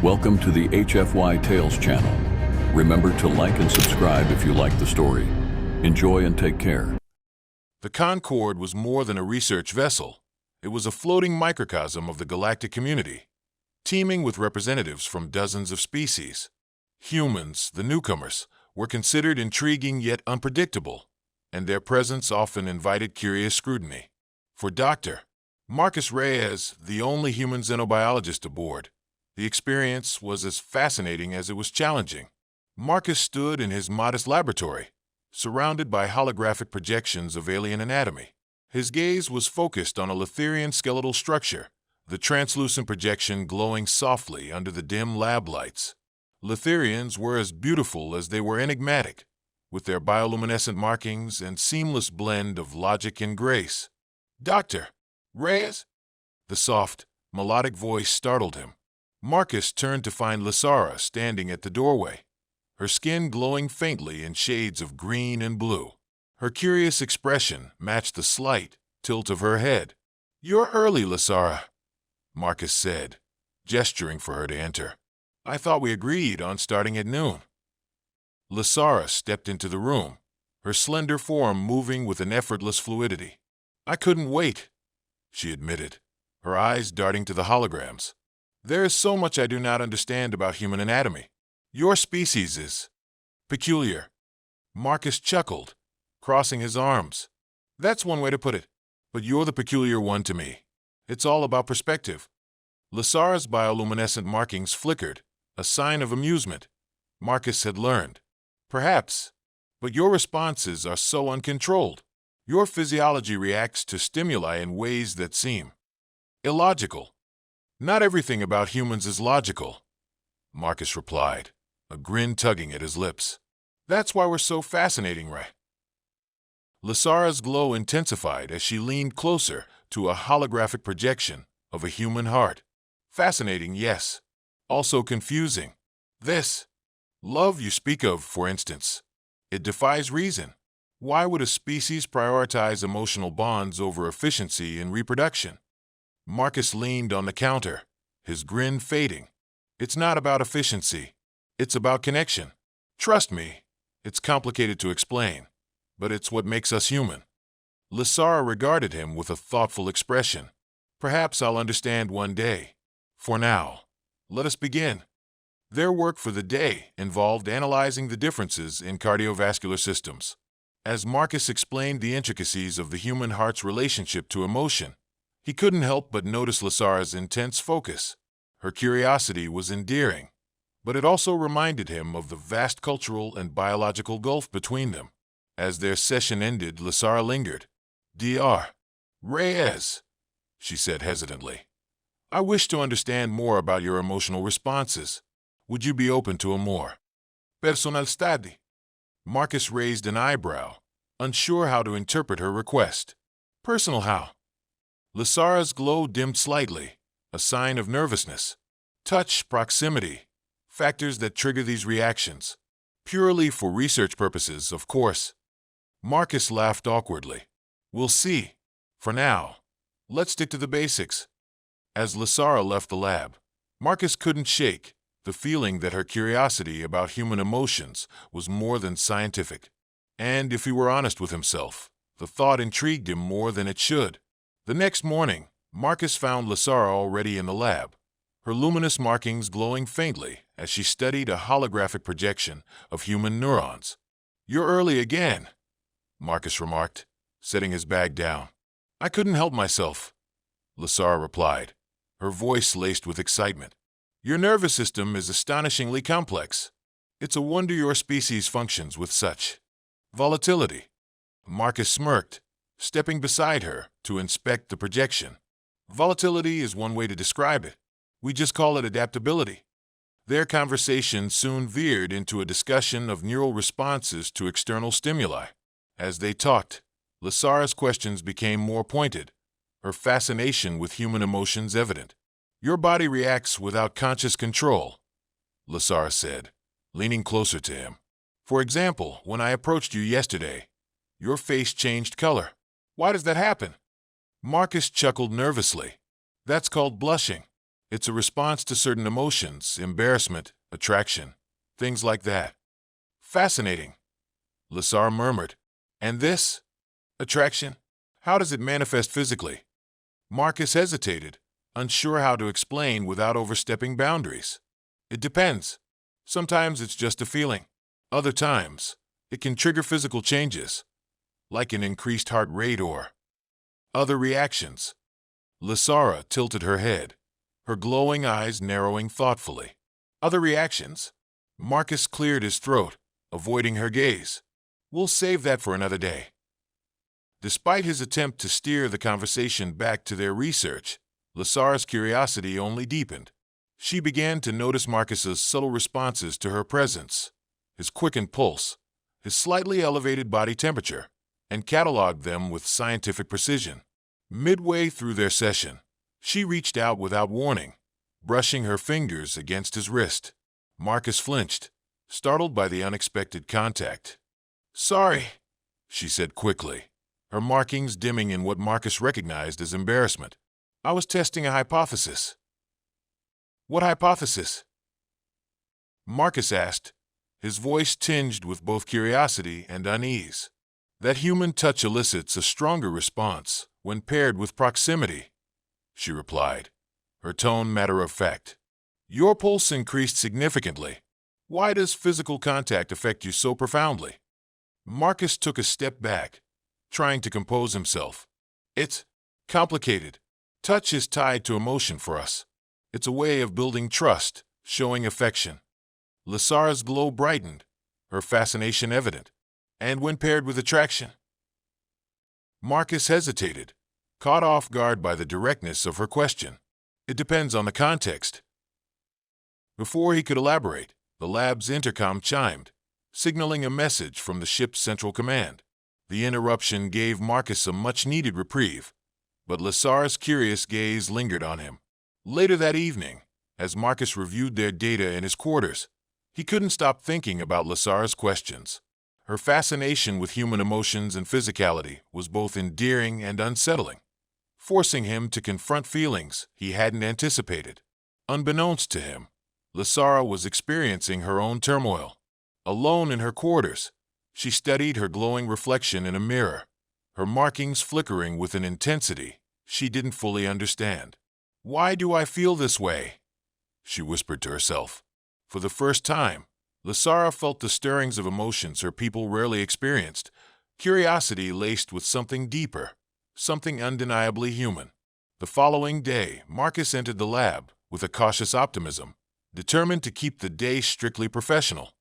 Welcome to the HFY Tales channel. Remember to like and subscribe if you like the story. Enjoy and take care. The Concorde was more than a research vessel. It was a floating microcosm of the galactic community, teeming with representatives from dozens of species. Humans, the newcomers, were considered intriguing yet unpredictable, and their presence often invited curious scrutiny. For Dr. Marcus Reyes, the only human xenobiologist aboard, the experience was as fascinating as it was challenging. Marcus stood in his modest laboratory, surrounded by holographic projections of alien anatomy. His gaze was focused on a Letherian skeletal structure, the translucent projection glowing softly under the dim lab lights. Letherians were as beautiful as they were enigmatic, with their bioluminescent markings and seamless blend of logic and grace. "Dr. Reyes?" The soft, melodic voice startled him. Marcus turned to find Lysara standing at the doorway, her skin glowing faintly in shades of green and blue. Her curious expression matched the slight tilt of her head. "You're early, Lysara," Marcus said, gesturing for her to enter. "I thought we agreed on starting at noon." Lysara stepped into the room, her slender form moving with an effortless fluidity. "I couldn't wait," she admitted, her eyes darting to the holograms. "There is so much I do not understand about human anatomy. Your species is peculiar." Marcus chuckled, crossing his arms. "That's one way to put it, but you're the peculiar one to me. It's all about perspective." Lysara's bioluminescent markings flickered, a sign of amusement. Marcus had learned. "Perhaps, but your responses are so uncontrolled. Your physiology reacts to stimuli in ways that seem illogical." "Not everything about humans is logical," Marcus replied, a grin tugging at his lips. "That's why we're so fascinating, right?" Lysara's glow intensified as she leaned closer to a holographic projection of a human heart. "Fascinating, yes. Also confusing. This love you speak of, for instance, it defies reason. Why would a species prioritize emotional bonds over efficiency in reproduction?" Marcus leaned on the counter, his grin fading. "It's not about efficiency. It's about connection. Trust me, it's complicated to explain, but it's what makes us human." Lysara regarded him with a thoughtful expression. "Perhaps I'll understand one day. For now, let us begin." Their work for the day involved analyzing the differences in cardiovascular systems. As Marcus explained the intricacies of the human heart's relationship to emotion, he couldn't help but notice Lysara's intense focus. Her curiosity was endearing, but it also reminded him of the vast cultural and biological gulf between them. As their session ended, Lysara lingered. "Dr. Reyes," she said hesitantly, "I wish to understand more about your emotional responses. Would you be open to a more personal study?" Marcus raised an eyebrow, unsure how to interpret her request. "Personal how?" Lysara's glow dimmed slightly, a sign of nervousness. "Touch, proximity, factors that trigger these reactions. Purely for research purposes, of course." Marcus laughed awkwardly. "We'll see. For now, let's stick to the basics." As Lysara left the lab, Marcus couldn't shake the feeling that her curiosity about human emotions was more than scientific. And if he were honest with himself, the thought intrigued him more than it should. The next morning, Marcus found Lysara already in the lab, her luminous markings glowing faintly as she studied a holographic projection of human neurons. "You're early again," Marcus remarked, setting his bag down. "I couldn't help myself," Lysara replied, her voice laced with excitement. "Your nervous system is astonishingly complex. It's a wonder your species functions with such volatility." Marcus smirked, stepping beside her to inspect the projection. "Volatility is one way to describe it. We just call it adaptability." Their conversation soon veered into a discussion of neural responses to external stimuli. As they talked, Lysara's questions became more pointed, her fascination with human emotions evident. "Your body reacts without conscious control," Lysara said, leaning closer to him. "For example, when I approached you yesterday, your face changed color. Why does that happen?" Marcus chuckled nervously. "That's called blushing. It's a response to certain emotions, embarrassment, attraction, things like that. Fascinating, Lasar murmured. And this? Attraction? How does it manifest physically? Marcus hesitated, unsure how to explain without overstepping boundaries. It depends. Sometimes it's just a feeling. Other times, it can trigger physical changes, like an increased heart rate or other reactions. Lasara tilted her head, her glowing eyes narrowing thoughtfully. Other reactions? Marcus cleared his throat, avoiding her gaze. We'll save that for another day. Despite his attempt to steer the conversation back to their research, Lasara's curiosity only deepened. She began to notice Marcus's subtle responses to her presence, his quickened pulse, his slightly elevated body temperature, and cataloged them with scientific precision. Midway through their session, she reached out without warning, brushing her fingers against his wrist. Marcus flinched, startled by the unexpected contact. "Sorry," she said quickly, her markings dimming in what Marcus recognized as embarrassment. "I was testing a hypothesis." "What hypothesis?" Marcus asked, his voice tinged with both curiosity and unease. "That human touch elicits a stronger response when paired with proximity," she replied, her tone matter-of-fact. "Your pulse increased significantly. Why does physical contact affect you so profoundly?" Marcus took a step back, trying to compose himself. "It's complicated. Touch is tied to emotion for us. It's a way of building trust, showing affection." Lasara's glow brightened, her fascination evident. "And when paired with attraction?" Marcus hesitated, caught off guard by the directness of her question. "It depends on the context." Before he could elaborate, the lab's intercom chimed, signaling a message from the ship's central command. The interruption gave Marcus a much-needed reprieve, but Lasara's curious gaze lingered on him. Later that evening, as Marcus reviewed their data in his quarters, he couldn't stop thinking about Lasara's questions. Her fascination with human emotions and physicality was both endearing and unsettling, forcing him to confront feelings he hadn't anticipated. Unbeknownst to him, Lasara was experiencing her own turmoil. Alone in her quarters, she studied her glowing reflection in a mirror, her markings flickering with an intensity she didn't fully understand. "Why do I feel this way?" she whispered to herself. For the first time, Lasara felt the stirrings of emotions her people rarely experienced, curiosity laced with something deeper, something undeniably human. The following day, Marcus entered the lab with a cautious optimism, determined to keep the day strictly professional.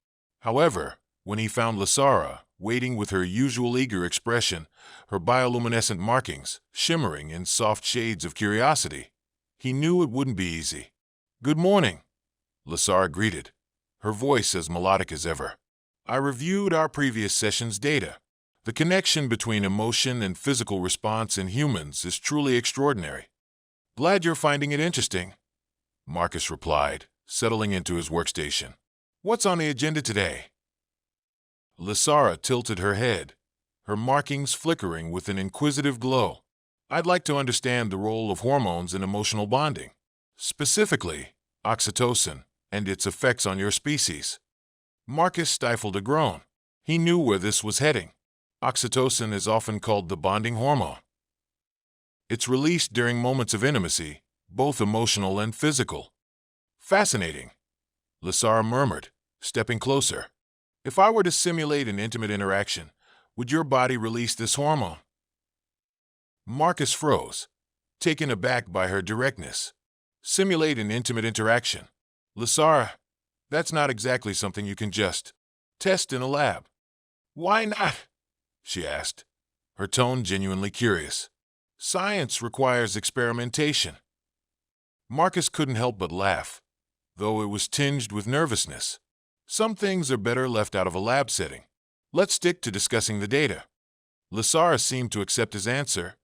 However, when he found Lasara waiting with her usual eager expression, her bioluminescent markings shimmering in soft shades of curiosity, he knew it wouldn't be easy. "Good morning," Lasara greeted, her voice as melodic as ever. "I reviewed our previous session's data. The connection between emotion and physical response in humans is truly extraordinary." "Glad you're finding it interesting," Marcus replied, settling into his workstation. "What's on the agenda today?" Lasara tilted her head, her markings flickering with an inquisitive glow. "I'd like to understand the role of hormones in emotional bonding, specifically oxytocin and its effects on your species." Marcus stifled a groan. He knew where this was heading. Oxytocin is often called the bonding hormone. It's released during moments of intimacy, both emotional and physical. "Fascinating," Lasara murmured, stepping closer. "If I were to simulate an intimate interaction, would your body release this hormone?" Marcus froze, taken aback by her directness. Simulate an intimate interaction. "Lasara, that's not exactly something you can just test in a lab." "Why not?" she asked, her tone genuinely curious. "Science requires experimentation." Marcus couldn't help but laugh, though it was tinged with nervousness. "Some things are better left out of a lab setting. Let's stick to discussing the data." Lasara seemed to accept his answer,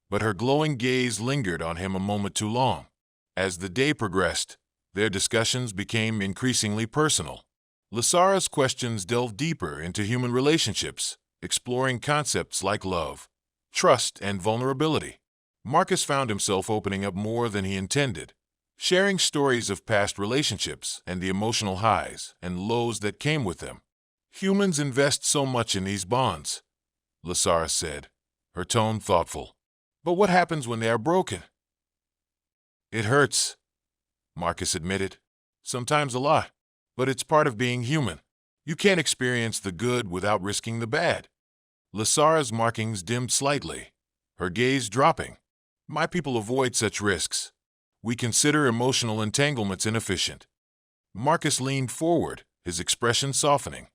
but her glowing gaze lingered on him a moment too long. As the day progressed, their discussions became increasingly personal. Lasara's questions delved deeper into human relationships, exploring concepts like love, trust, and vulnerability. Marcus found himself opening up more than he intended, sharing stories of past relationships and the emotional highs and lows that came with them. Humans invest so much in these bonds, Lasara said, her tone thoughtful. But what happens when they are broken? It hurts, Marcus admitted. Sometimes a lot, but it's part of being human. You can't experience the good without risking the bad. Lasara's markings dimmed slightly, her gaze dropping. My people avoid such risks. We consider emotional entanglements inefficient. Marcus leaned forward, his expression softening.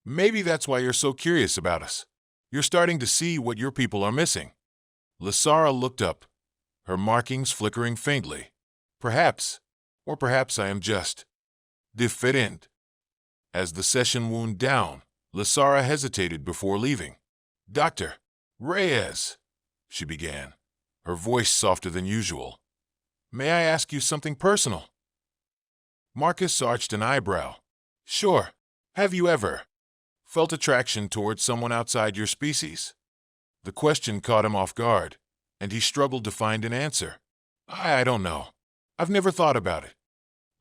Maybe that's why you're so curious about us. You're starting to see what your people are missing. Lasara looked up, her markings flickering faintly. Perhaps, or perhaps I am just different. As the session wound down, Lasara hesitated before leaving. Dr. Reyes, she began, her voice softer than usual. May I ask you something personal? Marcus arched an eyebrow. Sure. Have you ever felt attraction towards someone outside your species? The question caught him off guard, and he struggled to find an answer. I don't know. I've never thought about it.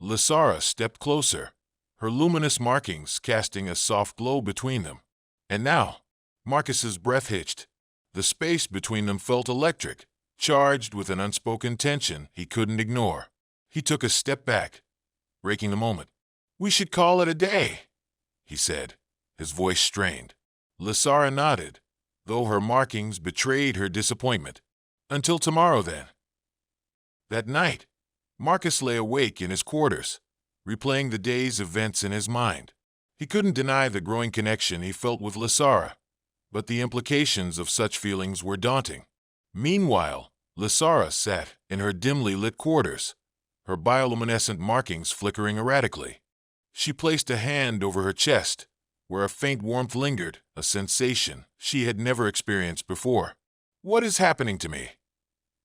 Lasara stepped closer, her luminous markings casting a soft glow between them. And now, Marcus's breath hitched. The space between them felt electric, charged with an unspoken tension he couldn't ignore. He took a step back, breaking the moment. We should call it a day, he said, his voice strained. Lasara nodded, though her markings betrayed her disappointment. Until tomorrow, then. That night, Marcus lay awake in his quarters, replaying the day's events in his mind. He couldn't deny the growing connection he felt with Lasara, but the implications of such feelings were daunting. Meanwhile, Lasara sat in her dimly lit quarters, her bioluminescent markings flickering erratically. She placed a hand over her chest, where a faint warmth lingered, a sensation she had never experienced before. What is happening to me?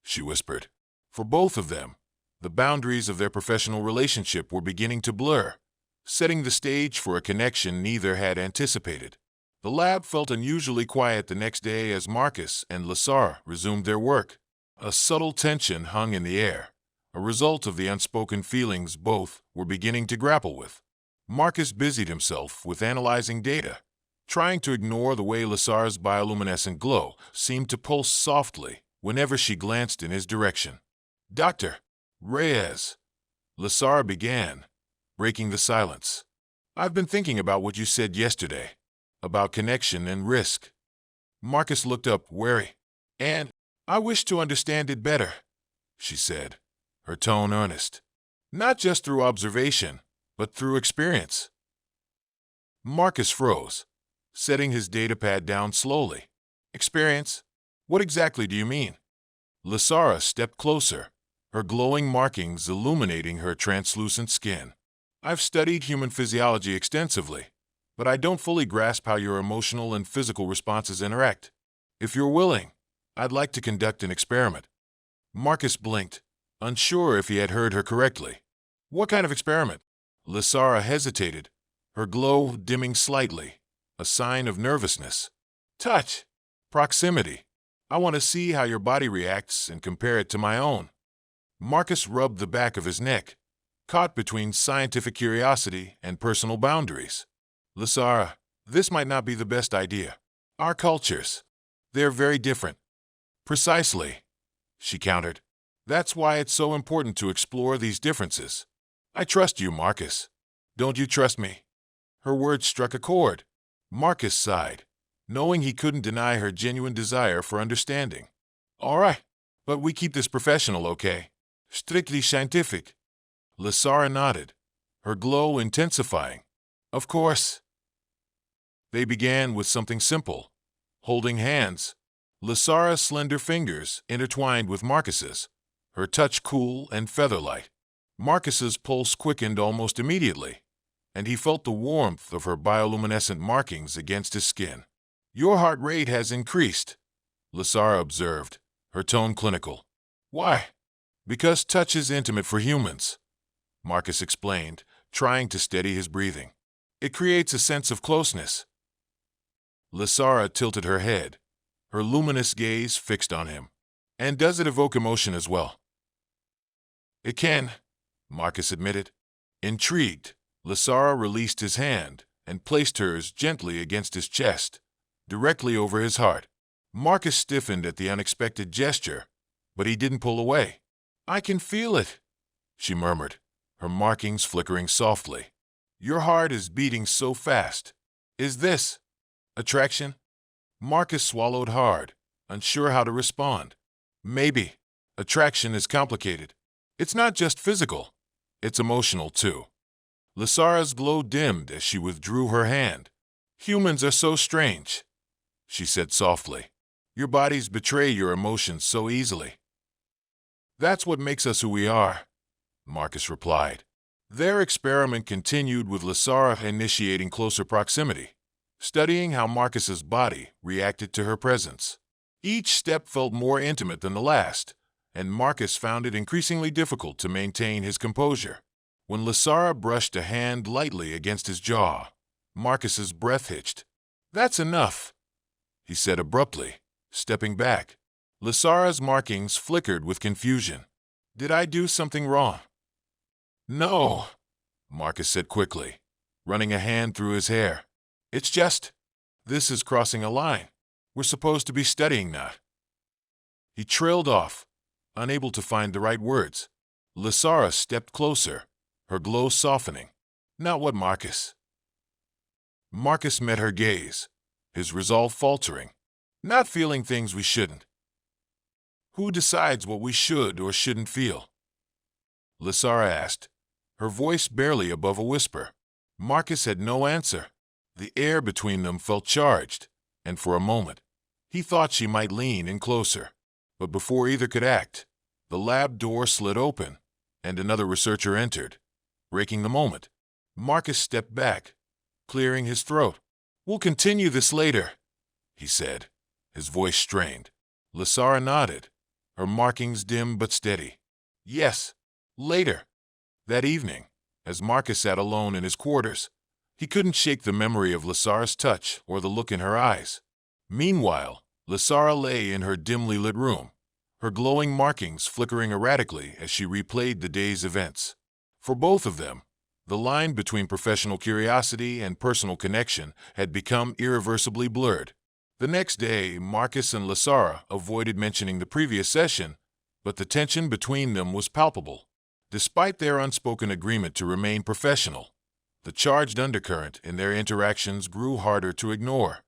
She whispered. For both of them, the boundaries of their professional relationship were beginning to blur, setting the stage for a connection neither had anticipated. The lab felt unusually quiet the next day as Marcus and Lasara resumed their work. A subtle tension hung in the air, a result of the unspoken feelings both were beginning to grapple with. Marcus busied himself with analyzing data, trying to ignore the way Lasara's bioluminescent glow seemed to pulse softly whenever she glanced in his direction. Dr. Reyes, Lasara began, breaking the silence. I've been thinking about what you said yesterday, about connection and risk. Marcus looked up, wary. And I wish to understand it better, she said, her tone earnest. Not just through observation, but through experience. Marcus froze, setting his datapad down slowly. Experience? What exactly do you mean? Lasara stepped closer, her glowing markings illuminating her translucent skin. I've studied human physiology extensively, but I don't fully grasp how your emotional and physical responses interact. If you're willing, I'd like to conduct an experiment. Marcus blinked, unsure if he had heard her correctly. What kind of experiment? Lasara hesitated, her glow dimming slightly, a sign of nervousness. Touch. Proximity. I want to see how your body reacts and compare it to my own. Marcus rubbed the back of his neck, caught between scientific curiosity and personal boundaries. Lasara, this might not be the best idea. Our cultures, they're very different. Precisely, she countered. That's why it's so important to explore these differences. I trust you, Marcus. Don't you trust me? Her words struck a chord. Marcus sighed, knowing he couldn't deny her genuine desire for understanding. All right, but we keep this professional, okay? Strictly scientific. Lasara nodded, her glow intensifying. Of course. They began with something simple, holding hands. Lasara's slender fingers intertwined with Marcus's, her touch cool and feather-light. Marcus's pulse quickened almost immediately, and he felt the warmth of her bioluminescent markings against his skin. Your heart rate has increased, Lasara observed, her tone clinical. Why? Because touch is intimate for humans, Marcus explained, trying to steady his breathing. It creates a sense of closeness. Lasara tilted her head, her luminous gaze fixed on him. And does it evoke emotion as well? It can, Marcus admitted. Intrigued, Lasara released his hand and placed hers gently against his chest, directly over his heart. Marcus stiffened at the unexpected gesture, but he didn't pull away. I can feel it, she murmured, her markings flickering softly. Your heart is beating so fast. Is this attraction? Marcus swallowed hard, unsure how to respond. Maybe. Attraction is complicated. It's not just physical, it's emotional too. Lasara's glow dimmed as she withdrew her hand. Humans are so strange, she said softly. Your bodies betray your emotions so easily. That's what makes us who we are, Marcus replied. Their experiment continued with Lasara initiating closer proximity, studying how Marcus's body reacted to her presence. Each step felt more intimate than the last, and Marcus found it increasingly difficult to maintain his composure. When Lasara brushed a hand lightly against his jaw, Marcus's breath hitched. That's enough, he said abruptly, stepping back. Lasara's markings flickered with confusion. Did I do something wrong? No, Marcus said quickly, running a hand through his hair. It's just, this is crossing a line. We're supposed to be studying that. He trailed off, unable to find the right words. Lasara stepped closer, her glow softening. Not what, Marcus? Marcus met her gaze, his resolve faltering. Not feeling things we shouldn't. Who decides what we should or shouldn't feel? Lasara asked, her voice barely above a whisper. Marcus had no answer. The air between them felt charged, and for a moment, he thought she might lean in closer. But before either could act, the lab door slid open, and another researcher entered, breaking the moment. Marcus stepped back, clearing his throat. We'll continue this later, he said, his voice strained. Lasara nodded, her markings dim but steady. Yes, later. That evening, as Marcus sat alone in his quarters, he couldn't shake the memory of Lasara's touch or the look in her eyes. Meanwhile, Lasara lay in her dimly lit room, her glowing markings flickering erratically as she replayed the day's events. For both of them, the line between professional curiosity and personal connection had become irreversibly blurred. The next day, Marcus and Lasara avoided mentioning the previous session, but the tension between them was palpable. Despite their unspoken agreement to remain professional, the charged undercurrent in their interactions grew harder to ignore.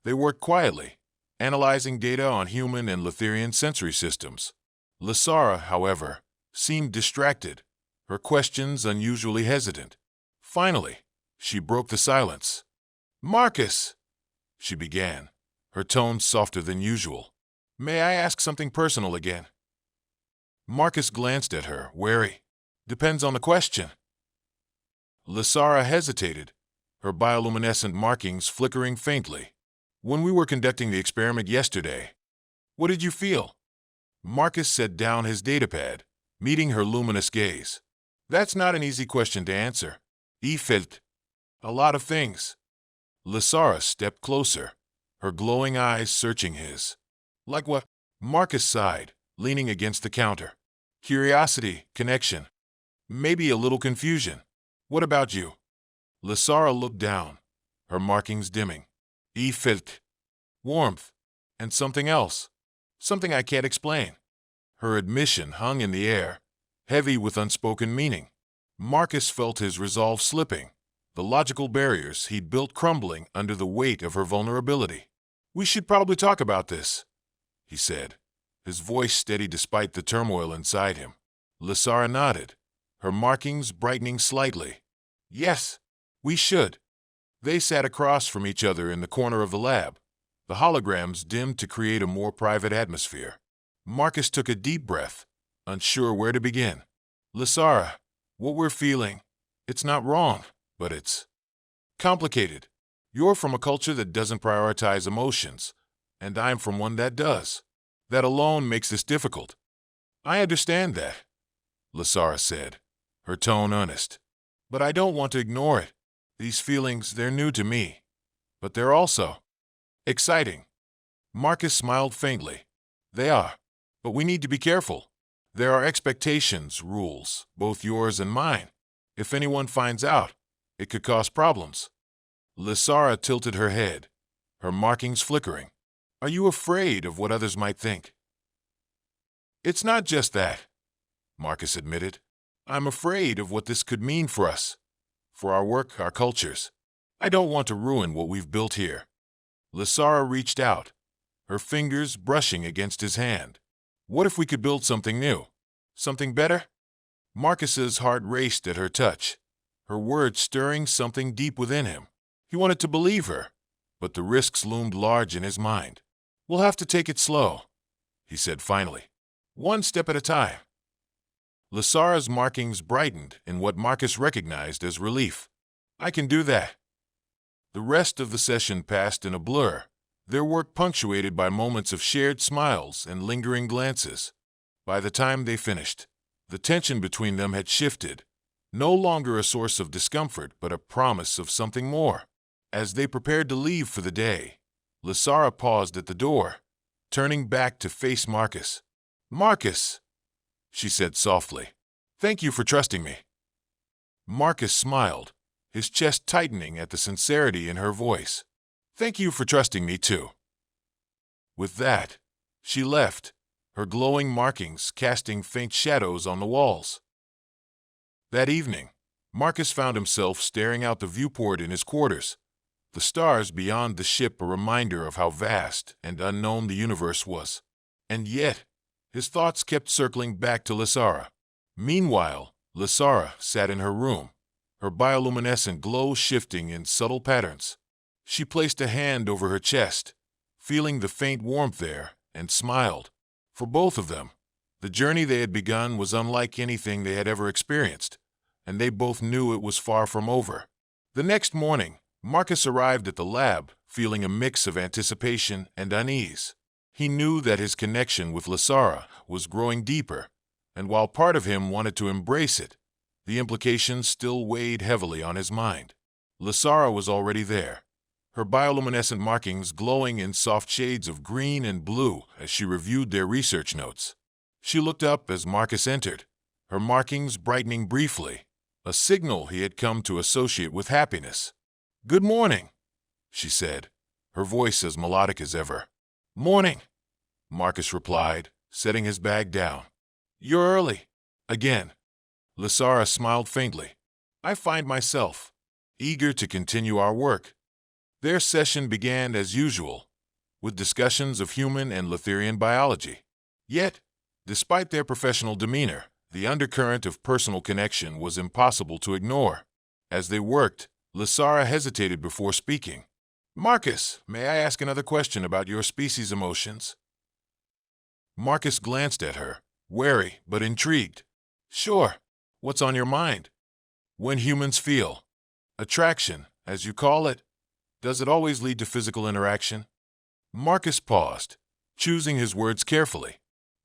They worked quietly, analyzing data on human and Letherian sensory systems. Lasara, however, seemed distracted, her questions unusually hesitant. Finally, she broke the silence. Marcus, she began, her tone softer than usual. May I ask something personal again? Marcus glanced at her, wary. Depends on the question. Lasara hesitated, her bioluminescent markings flickering faintly. When we were conducting the experiment yesterday, what did you feel? Marcus set down his datapad, meeting her luminous gaze. That's not an easy question to answer. He felt a lot of things. Lasara stepped closer, her glowing eyes searching his. Like what? Marcus sighed, leaning against the counter. Curiosity, connection. Maybe a little confusion. What about you? Lasara looked down, her markings dimming. He felt warmth and something else. Something I can't explain. Her admission hung in the air, heavy with unspoken meaning. Marcus felt his resolve slipping, the logical barriers he'd built crumbling under the weight of her vulnerability. We should probably talk about this, he said, his voice steady despite the turmoil inside him. Lasara nodded, her markings brightening slightly. Yes, we should. They sat across from each other in the corner of the lab, the holograms dimmed to create a more private atmosphere. Marcus took a deep breath, unsure where to begin. Lasara, what we're feeling, it's not wrong, but it's complicated. You're from a culture that doesn't prioritize emotions, and I'm from one that does. That alone makes this difficult. I understand that, Lasara said, her tone earnest. But I don't want to ignore it. These feelings, they're new to me. But they're also exciting. Marcus smiled faintly. They are. But we need to be careful. There are expectations, rules, both yours and mine. If anyone finds out, it could cause problems. Lysara tilted her head, her markings flickering. Are you afraid of what others might think? It's not just that, Marcus admitted. I'm afraid of what this could mean for us, for our work, our cultures. I don't want to ruin what we've built here. Lysara reached out, her fingers brushing against his hand. What if we could build something new? Something better? Marcus's heart raced at her touch, her words stirring something deep within him. He wanted to believe her, but the risks loomed large in his mind. We'll have to take it slow, he said finally. One step at a time. Lysara's markings brightened in what Marcus recognized as relief. I can do that. The rest of the session passed in a blur, their work punctuated by moments of shared smiles and lingering glances. By the time they finished, the tension between them had shifted, no longer a source of discomfort but a promise of something more. As they prepared to leave for the day, Lysara paused at the door, turning back to face Marcus. Marcus, she said softly, thank you for trusting me. Marcus smiled, his chest tightening at the sincerity in her voice. Thank you for trusting me too. With that, she left, her glowing markings casting faint shadows on the walls. That evening, Marcus found himself staring out the viewport in his quarters, the stars beyond the ship a reminder of how vast and unknown the universe was. And yet, his thoughts kept circling back to Lysara. Meanwhile, Lysara sat in her room, her bioluminescent glow shifting in subtle patterns. She placed a hand over her chest, feeling the faint warmth there, and smiled. For both of them, the journey they had begun was unlike anything they had ever experienced, and they both knew it was far from over. The next morning, Marcus arrived at the lab, feeling a mix of anticipation and unease. He knew that his connection with Lysara was growing deeper, and while part of him wanted to embrace it, the implications still weighed heavily on his mind. Lysara was already there, her bioluminescent markings glowing in soft shades of green and blue as she reviewed their research notes. She looked up as Marcus entered, her markings brightening briefly, a signal he had come to associate with happiness. Good morning, she said, her voice as melodic as ever. Morning, Marcus replied, setting his bag down. You're early. Again. Lysara smiled faintly. I find myself eager to continue our work. Their session began as usual, with discussions of human and Letherian biology. Yet, despite their professional demeanor, the undercurrent of personal connection was impossible to ignore. As they worked, Lysara hesitated before speaking. Marcus, may I ask another question about your species' emotions? Marcus glanced at her, wary but intrigued. Sure. What's on your mind? When humans feel attraction, as you call it, does it always lead to physical interaction? Marcus paused, choosing his words carefully.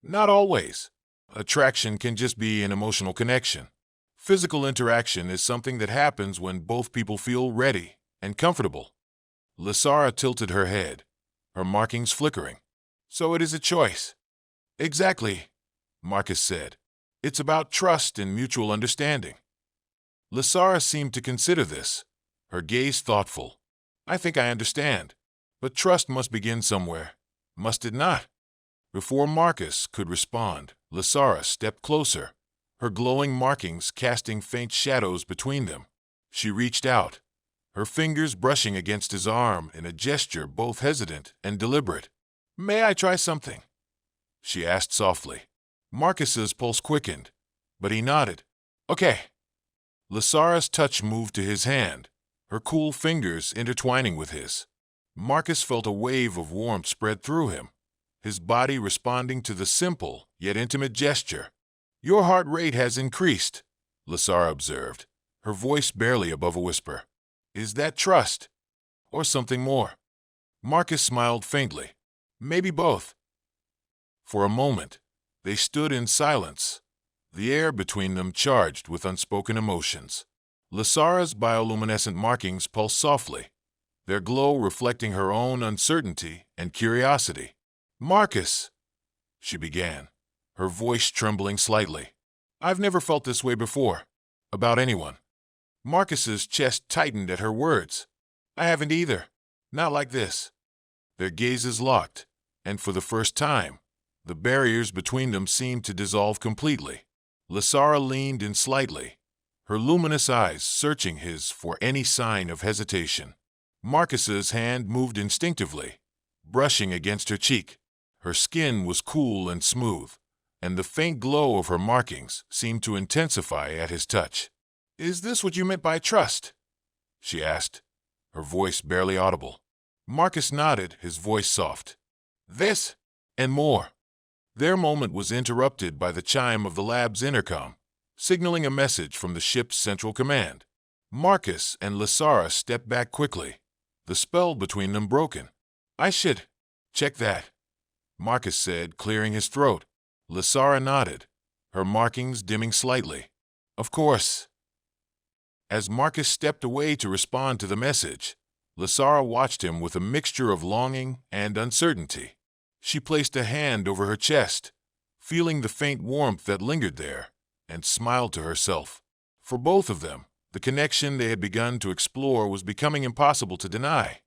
Not always. Attraction can just be an emotional connection. Physical interaction is something that happens when both people feel ready and comfortable. Lysara tilted her head, her markings flickering. So it is a choice. Exactly, Marcus said. It's about trust and mutual understanding. Lysara seemed to consider this, her gaze thoughtful. I think I understand, but trust must begin somewhere, must it not? Before Marcus could respond, Lysara stepped closer, her glowing markings casting faint shadows between them. She reached out, her fingers brushing against his arm in a gesture both hesitant and deliberate. May I try something? She asked softly. Marcus's pulse quickened, but he nodded. Okay. Lysara's touch moved to his hand, her cool fingers intertwining with his. Marcus felt a wave of warmth spread through him, his body responding to the simple yet intimate gesture. Your heart rate has increased, Lysara observed, her voice barely above a whisper. Is that trust? Or something more? Marcus smiled faintly. Maybe both. For a moment, they stood in silence, the air between them charged with unspoken emotions. Lysara's bioluminescent markings pulsed softly, their glow reflecting her own uncertainty and curiosity. Marcus, she began, her voice trembling slightly. I've never felt this way before. About anyone. Marcus's chest tightened at her words. I haven't either. Not like this. Their gazes locked, and for the first time, the barriers between them seemed to dissolve completely. Lysara leaned in slightly, her luminous eyes searching his for any sign of hesitation. Marcus's hand moved instinctively, brushing against her cheek. Her skin was cool and smooth, and the faint glow of her markings seemed to intensify at his touch. Is this what you meant by trust? She asked, her voice barely audible. Marcus nodded, his voice soft. This, and more. Their moment was interrupted by the chime of the lab's intercom, signaling a message from the ship's central command. Marcus and Lysara stepped back quickly, the spell between them broken. I should check that, Marcus said, clearing his throat. Lysara nodded, her markings dimming slightly. Of course. As Marcus stepped away to respond to the message, Lysara watched him with a mixture of longing and uncertainty. She placed a hand over her chest, feeling the faint warmth that lingered there, and smiled to herself. For both of them, the connection they had begun to explore was becoming impossible to deny,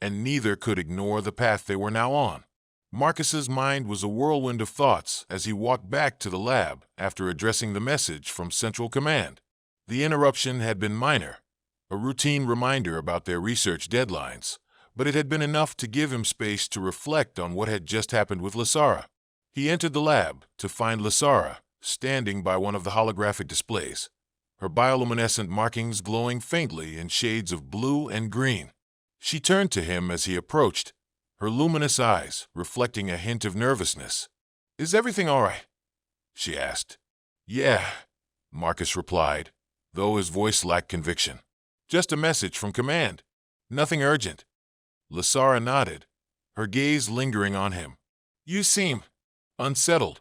and neither could ignore the path they were now on. Marcus's mind was a whirlwind of thoughts as he walked back to the lab after addressing the message from Central Command. The interruption had been minor, a routine reminder about their research deadlines, but it had been enough to give him space to reflect on what had just happened with Lysara. He entered the lab to find Lysara standing by one of the holographic displays, her bioluminescent markings glowing faintly in shades of blue and green. She turned to him as he approached, her luminous eyes reflecting a hint of nervousness. Is everything all right? She asked. Yeah, Marcus replied, though his voice lacked conviction. Just a message from command. Nothing urgent. Lysara nodded, her gaze lingering on him. You seem unsettled.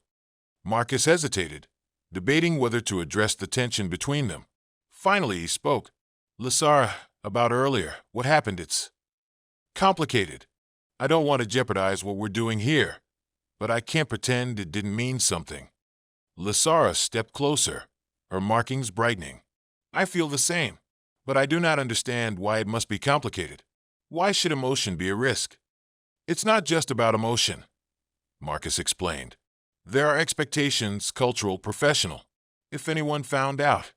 Marcus hesitated, debating whether to address the tension between them. Finally, he spoke. Lysara, about earlier, what happened? It's complicated. I don't want to jeopardize what we're doing here, but I can't pretend it didn't mean something. Lysara stepped closer, her markings brightening. I feel the same, but I do not understand why it must be complicated. Why should emotion be a risk? It's not just about emotion, Marcus explained. There are expectations, cultural, professional. If anyone found out.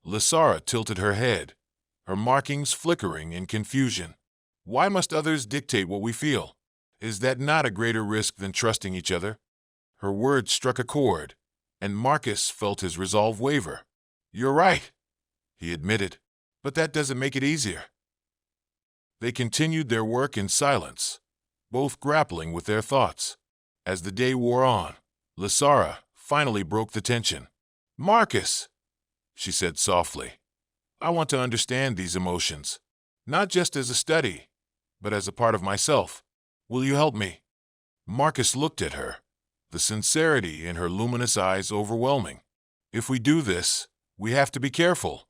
Lysara tilted her head, her markings flickering in confusion. Why must others dictate what we feel? Is that not a greater risk than trusting each other? Her words struck a chord, and Marcus felt his resolve waver. You're right, he admitted, but that doesn't make it easier. They continued their work in silence, both grappling with their thoughts. As the day wore on, Lysara finally broke the tension. Marcus, she said softly, I want to understand these emotions, not just as a study, but as a part of myself. Will you help me? Marcus looked at her, the sincerity in her luminous eyes overwhelming. If we do this, we have to be careful,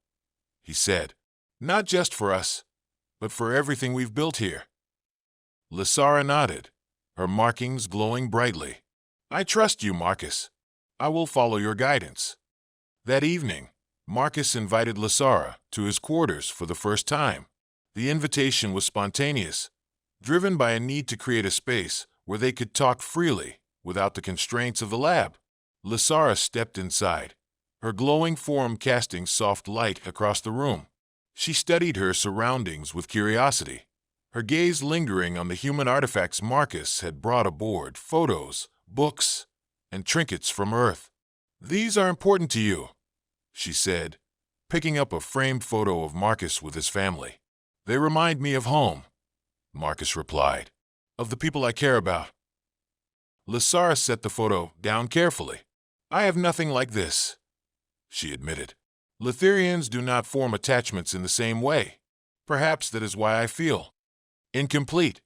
he said. Not just for us, but for everything we've built here. Lysara nodded, her markings glowing brightly. I trust you, Marcus. I will follow your guidance. That evening, Marcus invited Lysara to his quarters for the first time. The invitation was spontaneous, driven by a need to create a space where they could talk freely without the constraints of the lab. Lysara stepped inside, her glowing form casting soft light across the room. She studied her surroundings with curiosity, her gaze lingering on the human artifacts Marcus had brought aboard, photos, books, and trinkets from Earth. These are important to you, she said, picking up a framed photo of Marcus with his family. They remind me of home, Marcus replied, of the people I care about. Lysara set the photo down carefully. I have nothing like this, she admitted. Litherians do not form attachments in the same way. Perhaps that is why I feel incomplete.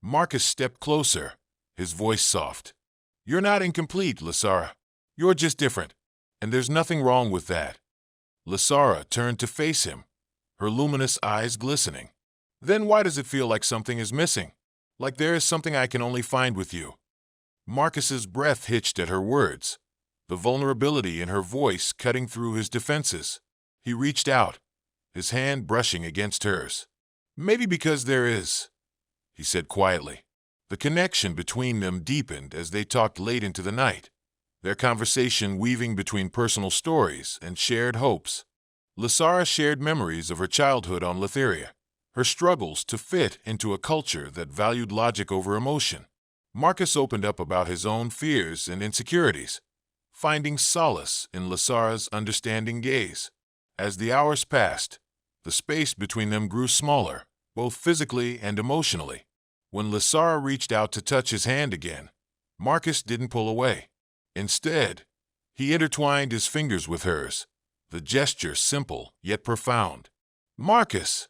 Marcus stepped closer, his voice soft. You're not incomplete, Lysara. You're just different, and there's nothing wrong with that. Lysara turned to face him, her luminous eyes glistening. Then why does it feel like something is missing? Like there is something I can only find with you? Marcus's breath hitched at her words, the vulnerability in her voice cutting through his defenses. He reached out, his hand brushing against hers. "Maybe because there is," he said quietly. The connection between them deepened as they talked late into the night, their conversation weaving between personal stories and shared hopes. Lysara shared memories of her childhood on Letheria, her struggles to fit into a culture that valued logic over emotion. Marcus opened up about his own fears and insecurities, finding solace in Lysara's understanding gaze. As the hours passed, the space between them grew smaller, both physically and emotionally. When Lysara reached out to touch his hand again, Marcus didn't pull away. Instead, he intertwined his fingers with hers, the gesture simple yet profound. "Marcus,"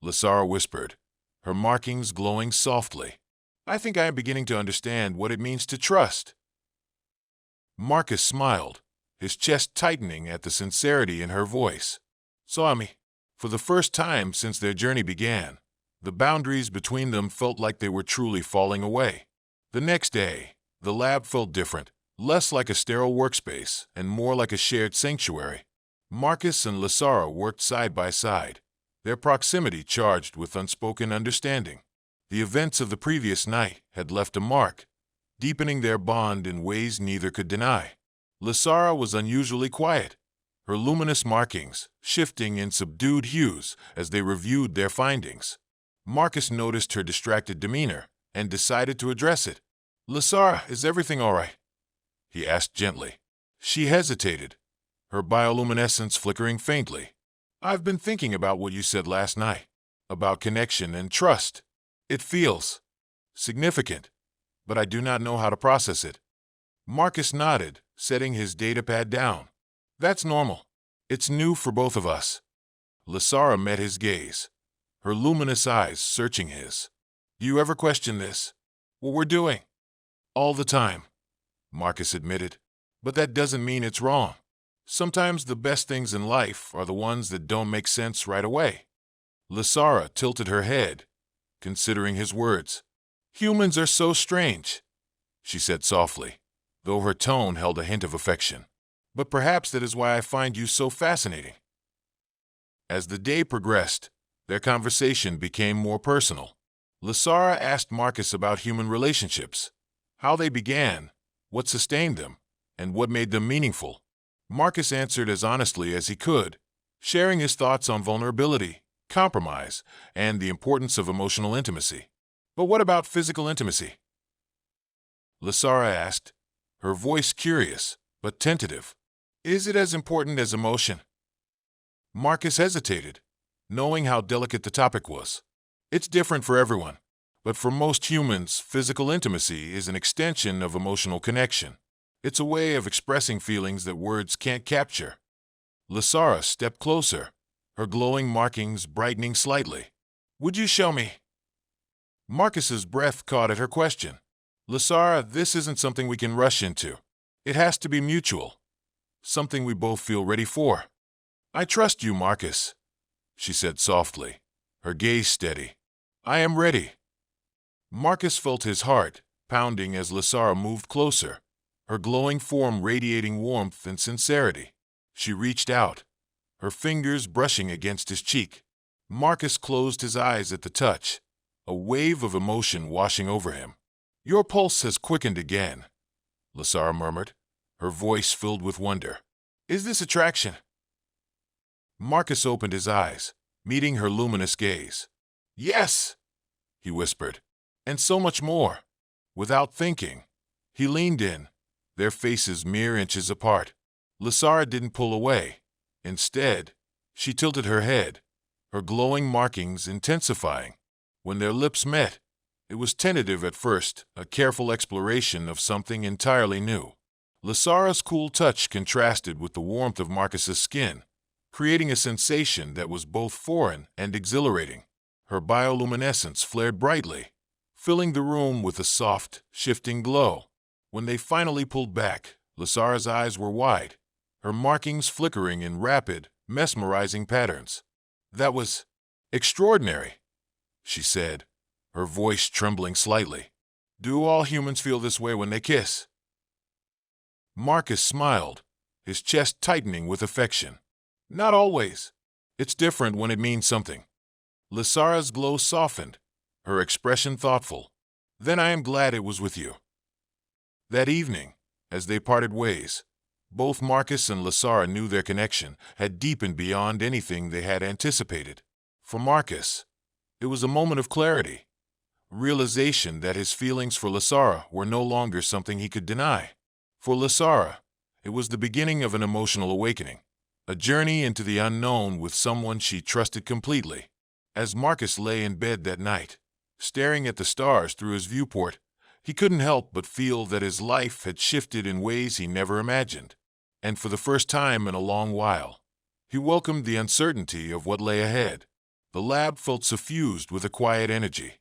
Lysara whispered, her markings glowing softly. "I think I am beginning to understand what it means to trust." Marcus smiled, his chest tightening at the sincerity in her voice. "So, Ami, for the first time since their journey began, the boundaries between them felt like they were truly falling away. The next day, the lab felt different, less like a sterile workspace and more like a shared sanctuary. Marcus and Lysara worked side by side, their proximity charged with unspoken understanding. The events of the previous night had left a mark, deepening their bond in ways neither could deny. Lysara was unusually quiet, her luminous markings shifting in subdued hues as they reviewed their findings. Marcus noticed her distracted demeanor and decided to address it. "Lysara, is everything all right?" he asked gently. She hesitated, her bioluminescence flickering faintly. "I've been thinking about what you said last night, about connection and trust. It feels significant, but I do not know how to process it." Marcus nodded, setting his datapad down. "That's normal. It's new for both of us." Lysara met his gaze, her luminous eyes searching his. "Do you ever question this? What we're doing?" "All the time," Marcus admitted. "But that doesn't mean it's wrong. Sometimes the best things in life are the ones that don't make sense right away." Lysara tilted her head, considering his words. "Humans are so strange," she said softly, though her tone held a hint of affection. "But perhaps that is why I find you so fascinating." As the day progressed, their conversation became more personal. Lysara asked Marcus about human relationships, how they began, what sustained them, and what made them meaningful. Marcus answered as honestly as he could, sharing his thoughts on vulnerability, compromise, and the importance of emotional intimacy. "But what about physical intimacy?" Lysara asked, her voice curious but tentative. "Is it as important as emotion?" Marcus hesitated, knowing how delicate the topic was. "It's different for everyone, but for most humans, physical intimacy is an extension of emotional connection. It's a way of expressing feelings that words can't capture." Lysara stepped closer, her glowing markings brightening slightly. "Would you show me?" Marcus's breath caught at her question. "Lysara, this isn't something we can rush into. It has to be mutual, something we both feel ready for." "I trust you, Marcus," she said softly, her gaze steady. "I am ready." Marcus felt his heart pounding as Lysara moved closer, her glowing form radiating warmth and sincerity. She reached out, her fingers brushing against his cheek. Marcus closed his eyes at the touch, a wave of emotion washing over him. "Your pulse has quickened again," Lysara murmured, her voice filled with wonder. "Is this attraction?" Marcus opened his eyes, meeting her luminous gaze. "Yes," he whispered, "and so much more." Without thinking, he leaned in, their faces mere inches apart. Lysara didn't pull away. Instead, she tilted her head, her glowing markings intensifying. When their lips met, it was tentative at first, a careful exploration of something entirely new. Lysara's cool touch contrasted with the warmth of Marcus's skin, creating a sensation that was both foreign and exhilarating. Her bioluminescence flared brightly, filling the room with a soft, shifting glow. When they finally pulled back, Lysara's eyes were wide, her markings flickering in rapid, mesmerizing patterns. "That was extraordinary," she said, her voice trembling slightly. Do all humans feel this way when they kiss? Marcus smiled, his chest tightening with affection. Not always. It's different when it means something. Lysara's glow softened, her expression thoughtful. Then I am glad it was with you. That evening, as they parted ways, both Marcus and Lysara knew their connection had deepened beyond anything they had anticipated. For Marcus, it was a moment of clarity, realization that his feelings for Lysara were no longer something he could deny. For Lysara, it was the beginning of an emotional awakening, a journey into the unknown with someone she trusted completely. As Marcus lay in bed that night, staring at the stars through his viewport, he couldn't help but feel that his life had shifted in ways he never imagined. And for the first time in a long while, he welcomed the uncertainty of what lay ahead. The lab felt suffused with a quiet energy.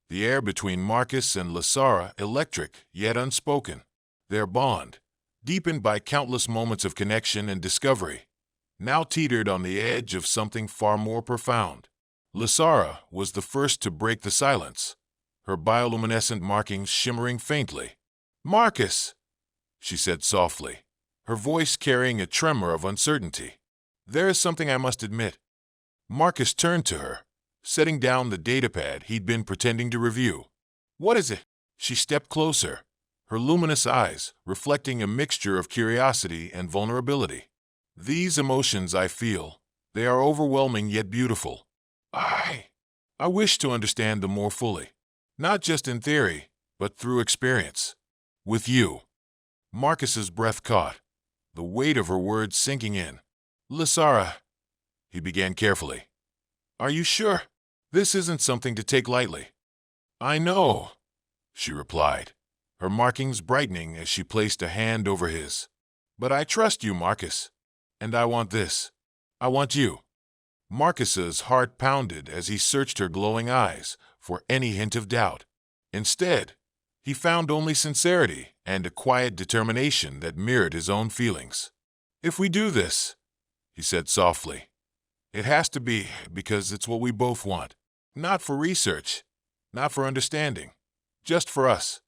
The air between Marcus and Lysara electric yet unspoken. Their bond, deepened by countless moments of connection and discovery, now teetered on the edge of something far more profound. Lysara was the first to break the silence, her bioluminescent markings shimmering faintly. "Marcus," she said softly, her voice carrying a tremor of uncertainty. "There is something I must admit." Marcus turned to her, setting down the datapad he'd been pretending to review. "What is it?" She stepped closer, her luminous eyes reflecting a mixture of curiosity and vulnerability. "These emotions I feel, they are overwhelming yet beautiful. I wish to understand them more fully, not just in theory, but through experience. With you." Marcus's breath caught, the weight of her words sinking in. "Lysara," he began carefully. "Are you sure? This isn't something to take lightly." "I know," she replied, her markings brightening as she placed a hand over his. "But I trust you, Marcus. And I want this. I want you." Marcus's heart pounded as he searched her glowing eyes for any hint of doubt. Instead, he found only sincerity and a quiet determination that mirrored his own feelings. "If we do this," he said softly, "it has to be because it's what we both want. Not for research, not for understanding, just for us."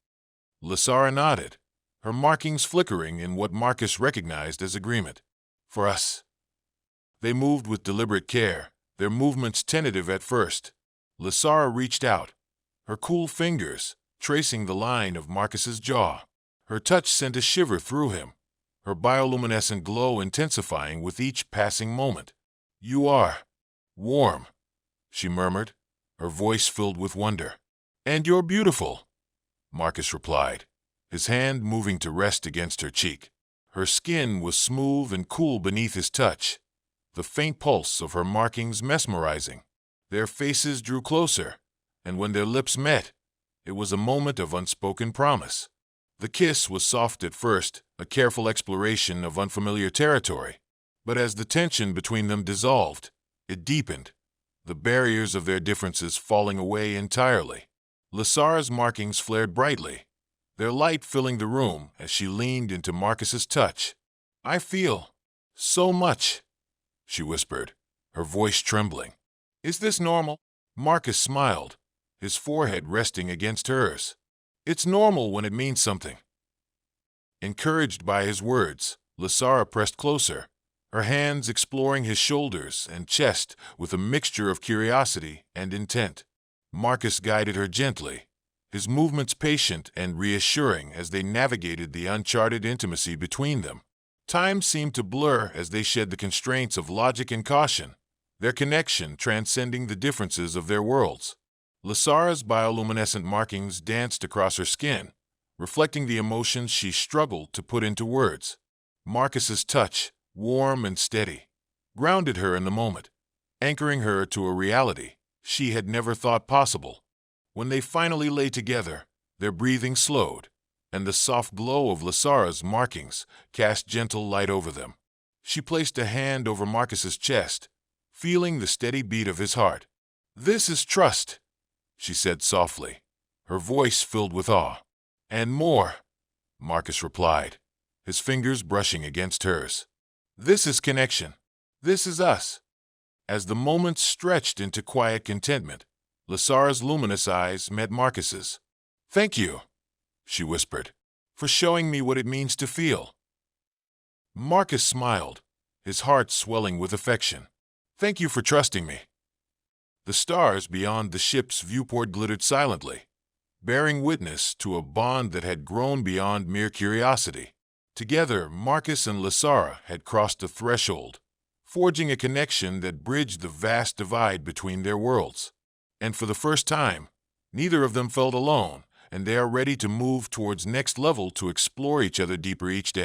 Lysara nodded, her markings flickering in what Marcus recognized as agreement. "For us." They moved with deliberate care, their movements tentative at first. Lysara reached out, her cool fingers tracing the line of Marcus's jaw. Her touch sent a shiver through him, her bioluminescent glow intensifying with each passing moment. "You are warm," she murmured, her voice filled with wonder. "And you're beautiful," Marcus replied, his hand moving to rest against her cheek. Her skin was smooth and cool beneath his touch, the faint pulse of her markings mesmerizing. Their faces drew closer, and when their lips met, it was a moment of unspoken promise. The kiss was soft at first, a careful exploration of unfamiliar territory. But as the tension between them dissolved, it deepened, the barriers of their differences falling away entirely. Lysara's markings flared brightly, their light filling the room as she leaned into Marcus's touch. "I feel so much," she whispered, her voice trembling. "Is this normal?" Marcus smiled, his forehead resting against hers. "It's normal when it means something." Encouraged by his words, Lysara pressed closer, her hands exploring his shoulders and chest with a mixture of curiosity and intent. Marcus guided her gently, his movements patient and reassuring as they navigated the uncharted intimacy between them. Time seemed to blur as they shed the constraints of logic and caution, their connection transcending the differences of their worlds. Lysara's bioluminescent markings danced across her skin, reflecting the emotions she struggled to put into words. Marcus's touch, warm and steady, grounded her in the moment, anchoring her to a reality she had never thought possible. When they finally lay together, their breathing slowed, and the soft glow of Lysara's markings cast gentle light over them. She placed a hand over Marcus's chest, feeling the steady beat of his heart. "This is trust," she said softly, her voice filled with awe. "And more," Marcus replied, his fingers brushing against hers. "This is connection. This is us." As the moments stretched into quiet contentment, Lysara's luminous eyes met Marcus's. "Thank you," she whispered, "for showing me what it means to feel." Marcus smiled, his heart swelling with affection. "Thank you for trusting me." The stars beyond the ship's viewport glittered silently, bearing witness to a bond that had grown beyond mere curiosity. Together, Marcus and Lysara had crossed a threshold, forging a connection that bridged the vast divide between their worlds. And for the first time, neither of them felt alone, and they are ready to move towards next level to explore each other deeper each day.